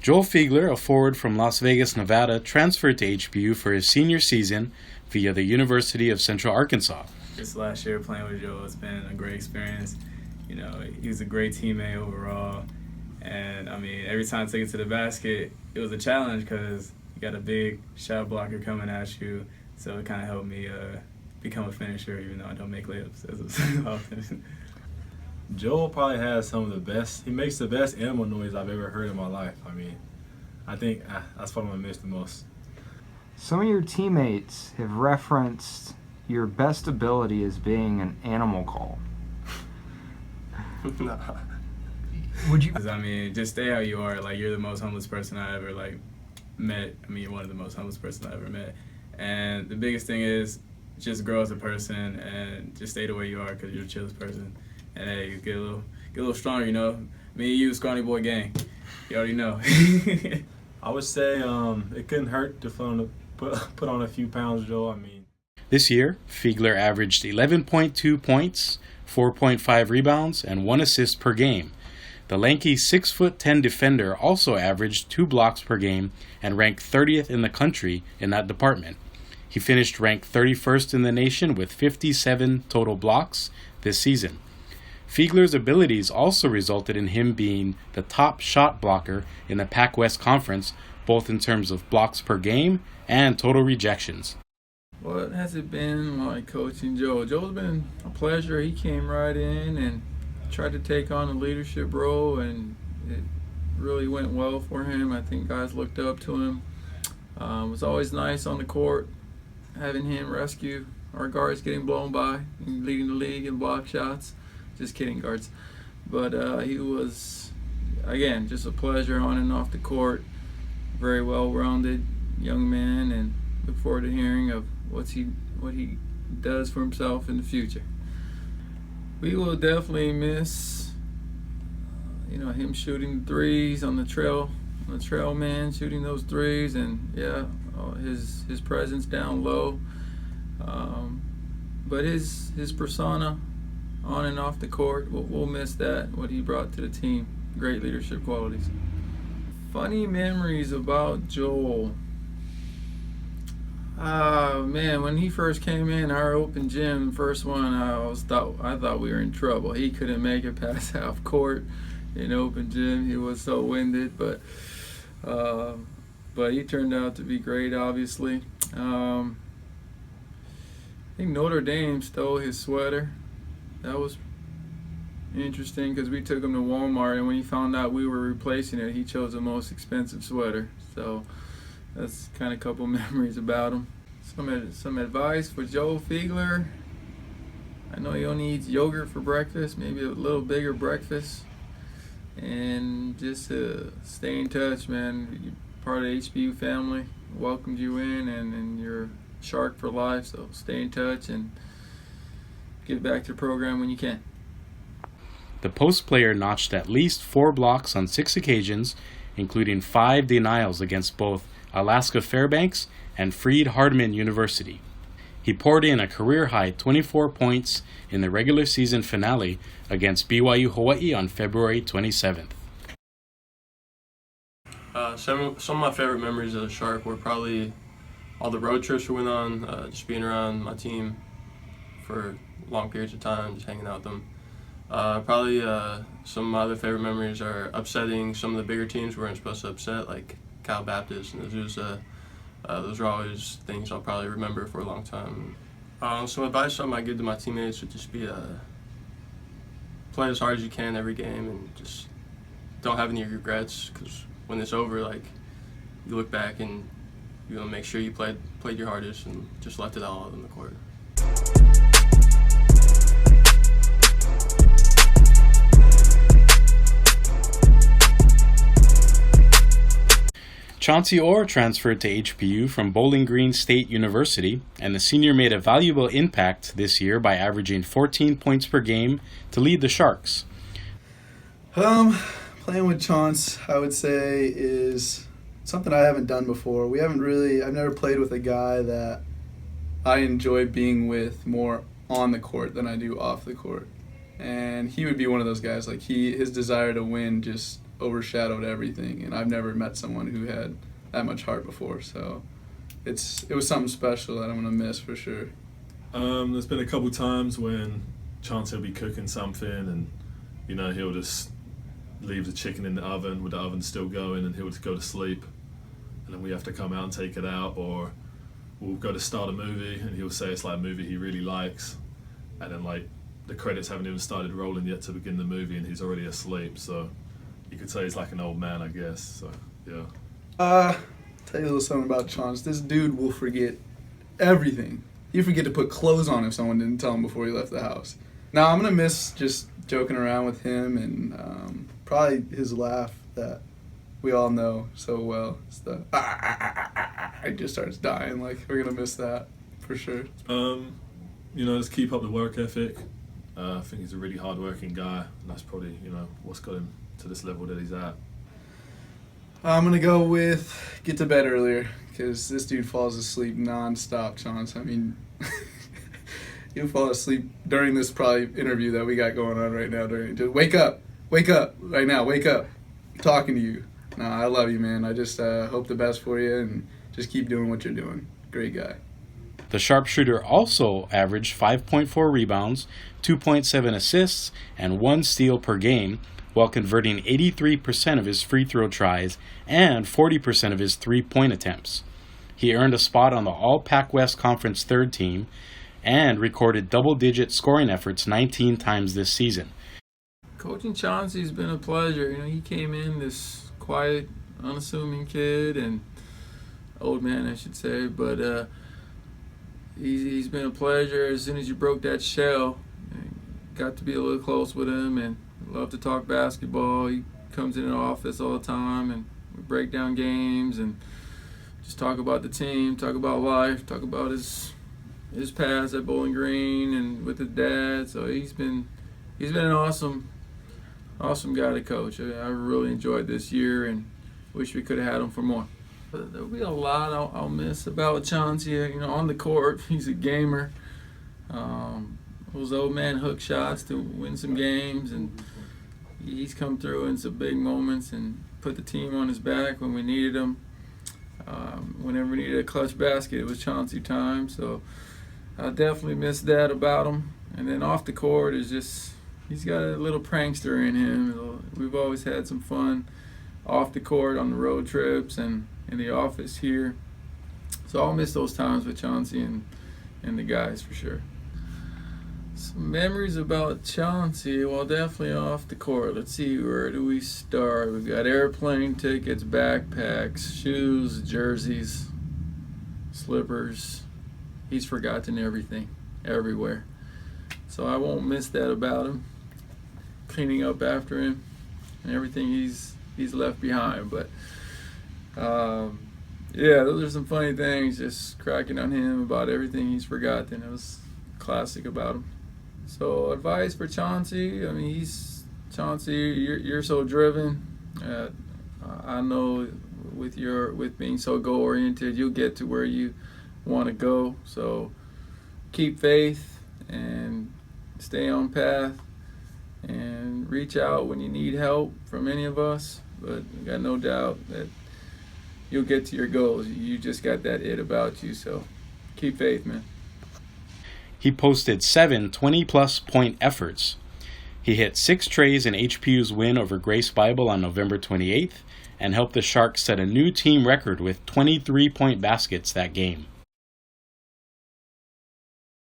Joel Fiegler, a forward from Las Vegas, Nevada, transferred to HPU for his senior season via the University of Central Arkansas. This last year playing with Joel, it's been a great experience. You know, he was a great teammate overall. And, I mean, every time I take it to the basket, it was a challenge because you got a big shot blocker coming at you. So it kind of helped me become a finisher, even though I don't make layups as often. Joel probably has some of the best. He makes the best animal noise I've ever heard in my life. I mean, I think that's what I'm going to miss the most. Some of your teammates have referenced your best ability as being an animal call. Nah. Would you? I mean, just stay how you are. Like, you're the most humblest person I ever, met. I mean, you're one of the most humblest person I ever met. And the biggest thing is just grow as a person and just stay the way you are because you're the chillest person. And, hey, get a little stronger, you know. Me and you, Scrawny Boy gang. You already know. I would say it couldn't hurt to put on a few pounds, Joel. I mean. This year, Fiegler averaged 11.2 points, 4.5 rebounds, and 1 assist per game. The lanky 6'10" defender also averaged 2 blocks per game and ranked 30th in the country in that department. He finished ranked 31st in the nation with 57 total blocks this season. Fiegler's abilities also resulted in him being the top shot blocker in the Pac-West Conference, both in terms of blocks per game and total rejections. What has it been like coaching Joe? Joe's been a pleasure. He came right in and tried to take on a leadership role, and it really went well for him. I think guys looked up to him. It was always nice on the court having him rescue our guards getting blown by and leading the league in block shots. Just kidding, guards. But he was, again, just a pleasure on and off the court. Very well-rounded young man, and look forward to hearing of what he does for himself in the future. We will definitely miss, him shooting threes on the trail man, shooting those threes, and his presence down low. But his persona on and off the court, we'll miss that, what he brought to the team. Great leadership qualities. Funny memories about Joel. Man, when he first came in our open gym, first one, I thought we were in trouble. He couldn't make it past half court in open gym. He was so winded, but he turned out to be great, obviously. I think Notre Dame stole his sweater. That was interesting because we took him to Walmart, and when he found out we were replacing it, he chose the most expensive sweater. So that's kind of a couple memories about him. Some advice for Joel Fiegler. I know he only eats yogurt for breakfast, maybe a little bigger breakfast. And just stay in touch, man. You're part of the HPU family. Welcomed you in, and you're Shark for life. So stay in touch and get back to the program when you can. The post player notched at least 4 blocks on 6 occasions, including 5 denials against both Alaska Fairbanks and Freed-Hardeman University. He poured in a career-high 24 points in the regular season finale against BYU Hawaii on February 27th. Some of my favorite memories of the Shark were probably all the road trips we went on, just being around my team for long periods of time, just hanging out with them. Probably some of my other favorite memories are upsetting some of the bigger teams we weren't supposed to upset, like Cal Baptist, and those are always things I'll probably remember for a long time. Some advice I might give to my teammates would just be play as hard as you can every game, and just don't have any regrets, because when it's over, you look back and you want to make sure you played your hardest and just left it all out on the court. Chauncey Orr transferred to HPU from Bowling Green State University, and the senior made a valuable impact this year by averaging 14 points per game to lead the Sharks. Playing with Chauncey, I would say, is something I haven't done before. I've never played with a guy that I enjoy being with more on the court than I do off the court. And he would be one of those guys, his desire to win just overshadowed everything, and I've never met someone who had that much heart before. So it was something special that I'm gonna miss for sure. There's been a couple times when Chance will be cooking something, and he'll just leave the chicken in the oven with the oven still going, and he'll just go to sleep, and then we have to come out and take it out, or we'll go to start a movie and he'll say it's like a movie he really likes, and then like the credits haven't even started rolling yet to begin the movie and he's already asleep. So you could say he's like an old man, I guess. So yeah. Tell you a little something about Chance. This dude will forget everything. He'd forget to put clothes on if someone didn't tell him before he left the house. Now I'm gonna miss just joking around with him, and probably his laugh that we all know so well. It's the he just starts dying. Like, we're gonna miss that for sure. Just keep up the work ethic. I think he's a really hard-working guy, and that's probably what's got him to this level that he's at. I'm gonna go with get to bed earlier, because this dude falls asleep non-stop, Chance. I mean, he'll fall asleep during this probably interview that we got going on right now. Just wake up right now, wake up. I'm talking to you. No, I love you, man. I just hope the best for you, and just keep doing what you're doing. Great guy. The sharpshooter also averaged 5.4 rebounds, 2.7 assists, and 1 steal per game, while converting 83% of his free throw tries and 40% of his three-point attempts. He earned a spot on the All-Pac-West Conference third team and recorded double-digit scoring efforts 19 times this season. Coaching Chauncey's been a pleasure. He came in this quiet, unassuming kid, and old man, I should say, but he's been a pleasure. As soon as you broke that shell, got to be a little close with him, and love to talk basketball. He comes in the office all the time, and we break down games and just talk about the team, talk about life, talk about his past at Bowling Green and with his dad. So he's been an awesome guy to coach. I really enjoyed this year and wish we could have had him for more. But there'll be a lot I'll miss about Chauncey. On the court, he's a gamer. Those old man hook shots to win some games, and he's come through in some big moments and put the team on his back when we needed him. Whenever we needed a clutch basket, it was Chauncey time. So I definitely miss that about him. And then off the court is just, he's got a little prankster in him. We've always had some fun off the court on the road trips and in the office here. So I'll miss those times with Chauncey and the guys for sure. Some memories about Chauncey, well, definitely off the court. Let's see, where do we start? We've got airplane tickets, backpacks, shoes, jerseys, slippers. He's forgotten everything, everywhere. So I won't miss that about him. Cleaning up after him and everything he's left behind. But yeah, those are some funny things, just cracking on him about everything he's forgotten. It was classic about him. So advice for Chauncey, I mean, Chauncey, you're so driven. I know with being so goal oriented, you'll get to where you want to go. So keep faith and stay on path and reach out when you need help from any of us. But I got no doubt that you'll get to your goals. You just got that it about you. So keep faith, man. He posted 7 20-plus point efforts. He hit 6 trays in HPU's win over Grace Bible on November 28th and helped the Sharks set a new team record with 23-point baskets that game.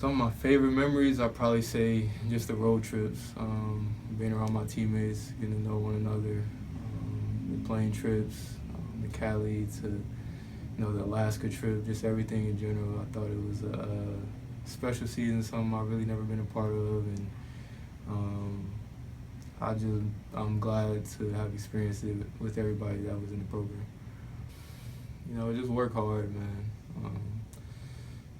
Some of my favorite memories, I'd probably say just the road trips, being around my teammates, getting to know one another, the plane trips, the Cali to the Alaska trip, just everything in general. I thought it was a special season, something I've really never been a part of, and I'm glad to have experienced it with everybody that was in the program. Just work hard, man.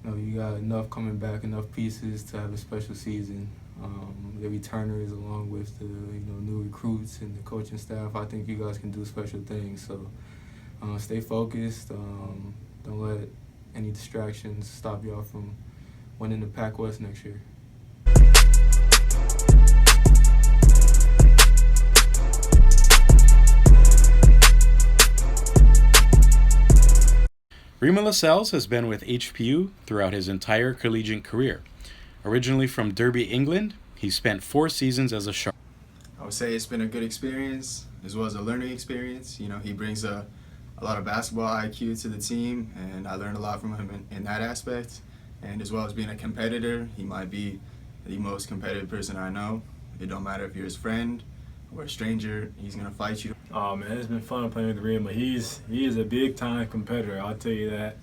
You got enough coming back, enough pieces to have a special season. The returners, along with the new recruits and the coaching staff, I think you guys can do special things. So stay focused. Don't let any distractions stop y'all from winning the Pac-West next year. Rima Lascelles has been with HPU throughout his entire collegiate career. Originally from Derby, England, he spent 4 seasons as a Shark. I would say it's been a good experience as well as a learning experience. You know, he brings a lot of basketball IQ to the team, and I learned a lot from him in that aspect. And as well as being a competitor, he might be the most competitive person I know. It don't matter if you're his friend or a stranger, he's going to fight you. Oh man, it's been fun playing with Rima. He is a big time competitor, I'll tell you that.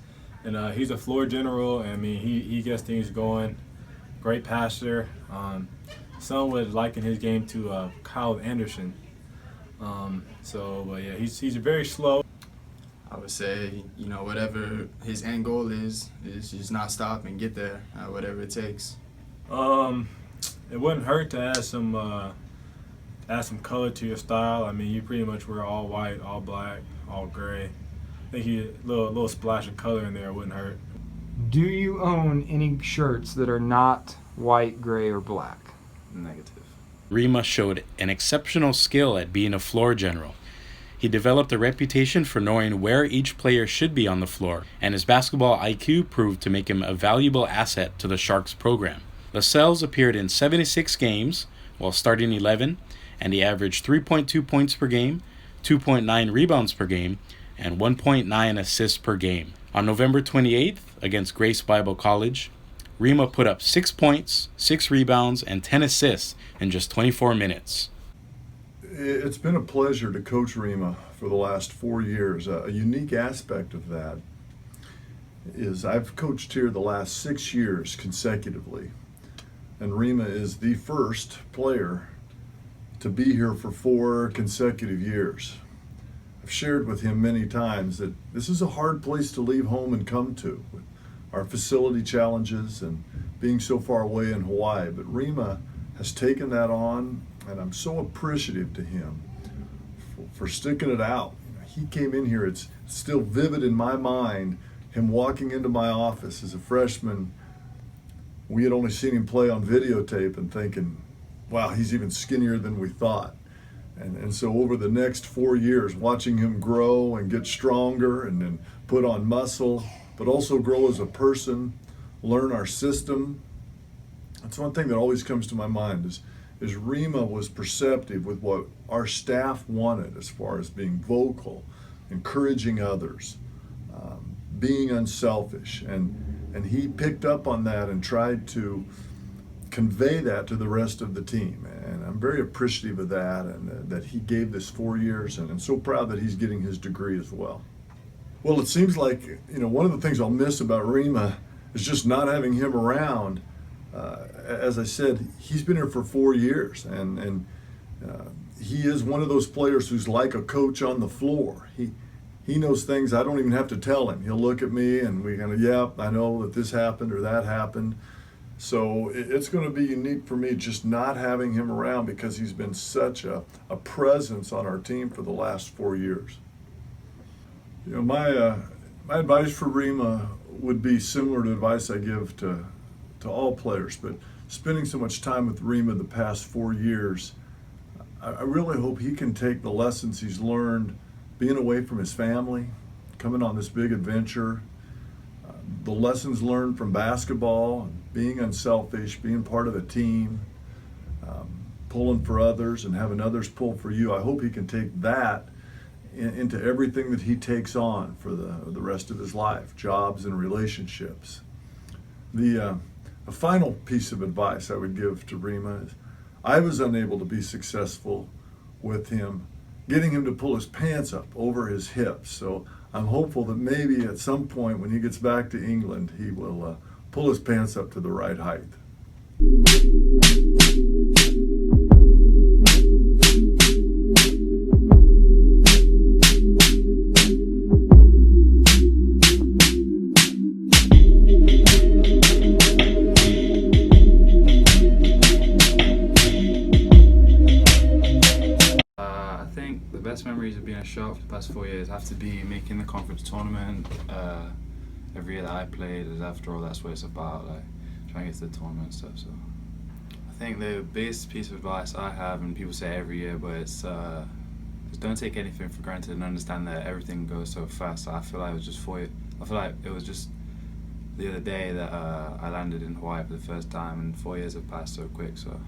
And he's a floor general. I mean, he gets things going. Great passer. Some would liken his game to Kyle Anderson. But yeah, he's very slow. I would say, you know, whatever his end goal is just not stop and get there, whatever it takes. It wouldn't hurt to add some color to your style. I mean, you pretty much wear all white, all black, all gray. I think a little splash of color in there wouldn't hurt. Do you own any shirts that are not white, gray, or black? Negative. Rima showed an exceptional skill at being a floor general. He developed a reputation for knowing where each player should be on the floor, and his basketball IQ proved to make him a valuable asset to the Sharks program. Lascelles appeared in 76 games while starting 11, and he averaged 3.2 points per game, 2.9 rebounds per game, and 1.9 assists per game. On November 28th, against Grace Bible College, Rima put up 6 points, 6 rebounds, and 10 assists in just 24 minutes. It's been a pleasure to coach Rima for the last 4 years. A unique aspect of that is I've coached here the last 6 years consecutively, and Rima is the first player to be here for 4 consecutive years. I've shared with him many times that this is a hard place to leave home and come to, with our facility challenges and being so far away in Hawaii, but Rima has taken that on, and I'm so appreciative to him for sticking it out. He came in here, it's still vivid in my mind, him walking into my office as a freshman. We had only seen him play on videotape and thinking, wow, he's even skinnier than we thought. And so over the next 4 years, watching him grow and get stronger and then put on muscle, but also grow as a person, learn our system. That's one thing that always comes to my mind is Rima was perceptive with what our staff wanted as far as being vocal, encouraging others, being unselfish. And he picked up on that and tried to convey that to the rest of the team. And I'm very appreciative of that, and that he gave this 4 years, and I'm so proud that he's getting his degree as well. Well, it seems like, you know, one of the things I'll miss about Rima is just not having him around. As I said, he's been here for 4 years, and he is one of those players who's like a coach on the floor. He knows things I don't even have to tell him. He'll look at me and we kind of, yeah, I know that this happened or that happened. So it's going to be unique for me just not having him around, because he's been such a presence on our team for the last 4 years. You know, my advice for Rima would be similar to advice I give to all players, but spending so much time with Rima the past 4 years, I really hope he can take the lessons he's learned being away from his family, coming on this big adventure, the lessons learned from basketball, being unselfish, being part of a team, pulling for others and having others pull for you. I hope he can take that into everything that he takes on for the rest of his life, jobs and relationships. A final piece of advice I would give to Rima is I was unable to be successful with him, getting him to pull his pants up over his hips. So I'm hopeful that maybe at some point when he gets back to England, he will pull his pants up to the right height. Best memories of being a Shark for the past 4 years have to be making the conference tournament. Every year that I played, as after all, that's what it's about, like trying to get to the tournament and stuff. So I think the biggest piece of advice I have, and people say every year, but it's just don't take anything for granted and understand that everything goes so fast. So I feel like it was just I feel like it was just the other day that I landed in Hawaii for the first time, and 4 years have passed so quick. So.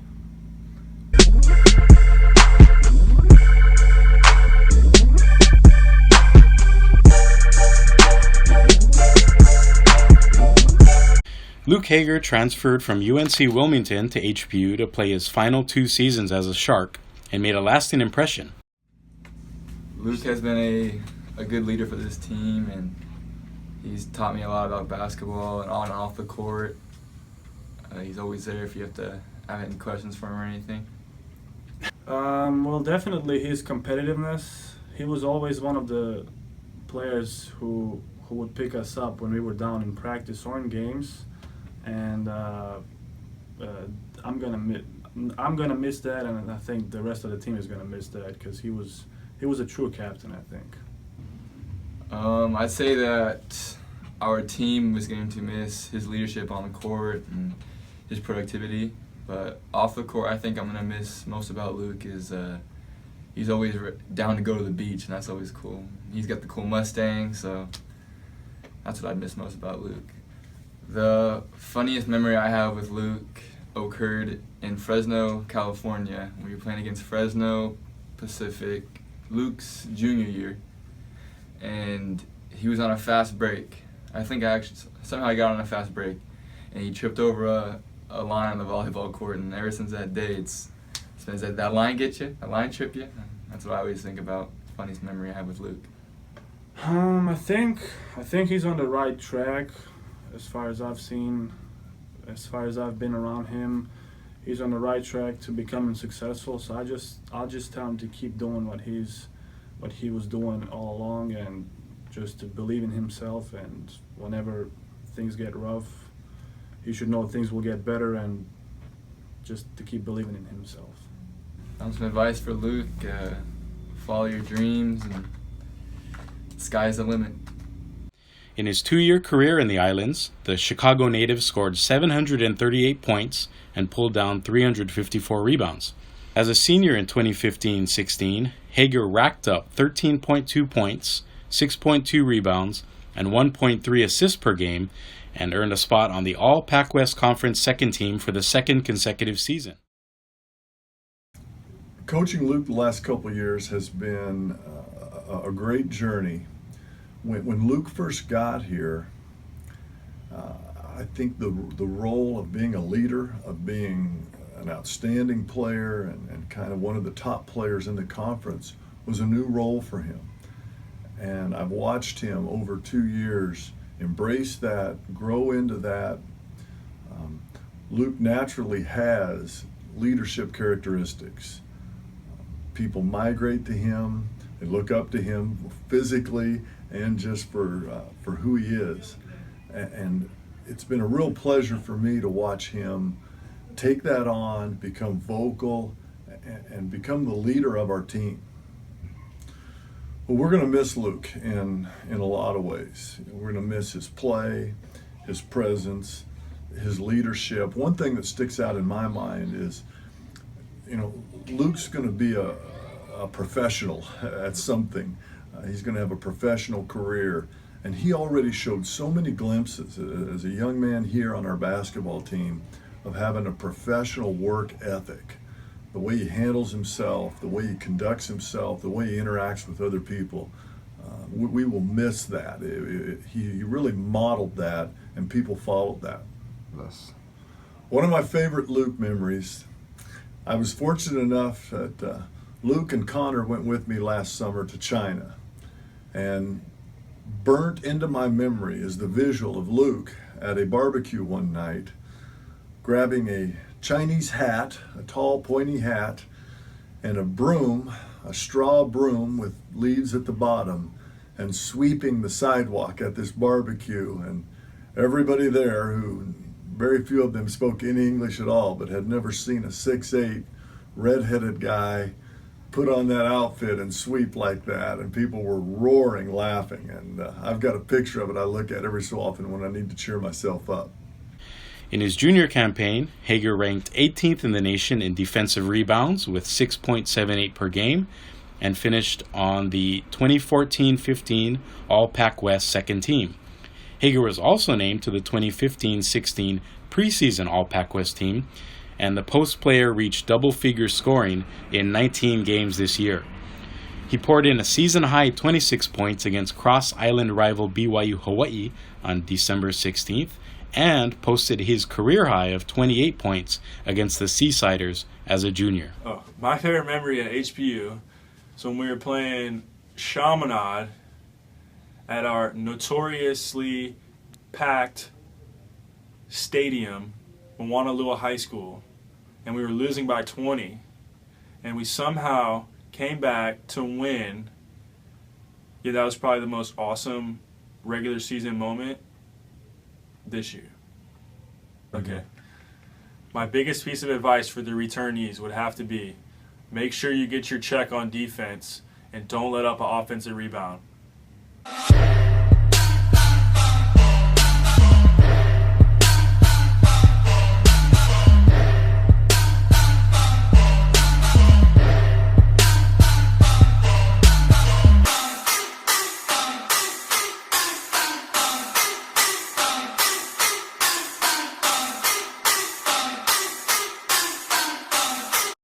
Luke Hager transferred from UNC Wilmington to HPU to play his final 2 seasons as a Shark and made a lasting impression. Luke has been a good leader for this team, and he's taught me a lot about basketball and on and off the court. He's always there if you have to have any questions for him or anything. Well, definitely his competitiveness. He was always one of the players who would pick us up when we were down in practice or in games, and I'm gonna miss that, and I think the rest of the team is gonna miss that because he was a true captain, I think. I'd say that our team was going to miss his leadership on the court and his productivity, but off the court, I think I'm gonna miss most about Luke is he's always down to go to the beach, and that's always cool. He's got the cool Mustang, so that's what I'd miss most about Luke. The funniest memory I have with Luke occurred in Fresno, California. We were playing against Fresno Pacific, Luke's junior year, and he was on a fast break. I think somehow I got on a fast break, and he tripped over a line on the volleyball court, and ever since that day, it's been said, that line get you, that line trip you. That's what I always think about. Funniest memory I have with Luke. I think he's on the right track, as far as I've seen, as far as I've been around him. He's on the right track to becoming successful. So I'll just tell him to keep doing what he was doing all along, and just to believe in himself. And whenever things get rough, he should know things will get better, and just to keep believing in himself. Some advice for Luke: follow your dreams, and sky's the limit. In his 2-year career in the Islands, the Chicago native scored 738 points and pulled down 354 rebounds. As a senior in 2015-16, Hager racked up 13.2 points, 6.2 rebounds, and 1.3 assists per game, and earned a spot on the All-Pac-West Conference second team for the second consecutive season. Coaching Luke the last couple of years has been a great journey. When Luke first got here, I think the role of being a leader, of being an outstanding player and kind of one of the top players in the conference was a new role for him. And I've watched him over 2 years embrace that, grow into that. Luke naturally has leadership characteristics. People migrate to him, they look up to him physically and just for who he is. And it's been a real pleasure for me to watch him take that on, become vocal, and become the leader of our team. Well, we're going to miss Luke in a lot of ways. We're going to miss his play, his presence, his leadership. One thing that sticks out in my mind is, Luke's going to be a professional at something. He's going to have a professional career. And he already showed so many glimpses as a young man here on our basketball team of having a professional work ethic. The way he handles himself, the way he conducts himself, the way he interacts with other people. We will miss that. He really modeled that, and people followed that. Yes. One of my favorite Luke memories, I was fortunate enough that Luke and Connor went with me last summer to China. And burnt into my memory is the visual of Luke at a barbecue one night, grabbing a Chinese hat, a tall pointy hat, and a broom, a straw broom with leaves at the bottom, and sweeping the sidewalk at this barbecue. And everybody there, who very few of them spoke any English at all, but had never seen a 6'8", red-headed guy put on that outfit and sweep like that, and people were roaring, laughing. And I've got a picture of it I look at every so often when I need to cheer myself up. In his junior campaign, Hager ranked 18th in the nation in defensive rebounds with 6.78 per game and finished on the 2014-15 All-Pac-West second team. Hager was also named to the 2015-16 preseason All-Pac-West team, and the post player reached double-figure scoring in 19 games this year. He poured in a season-high 26 points against cross-island rival BYU Hawaii on December 16th, and posted his career high of 28 points against the Seasiders as a junior. Oh, my favorite memory at HPU is when we were playing Chaminade at our notoriously packed stadium in Wanalua High School, and we were losing by 20, and we somehow came back to win. Yeah, that was probably the most awesome regular season moment this year. Okay. My biggest piece of advice for the returnees would have to be, make sure you get your check on defense and don't let up an offensive rebound.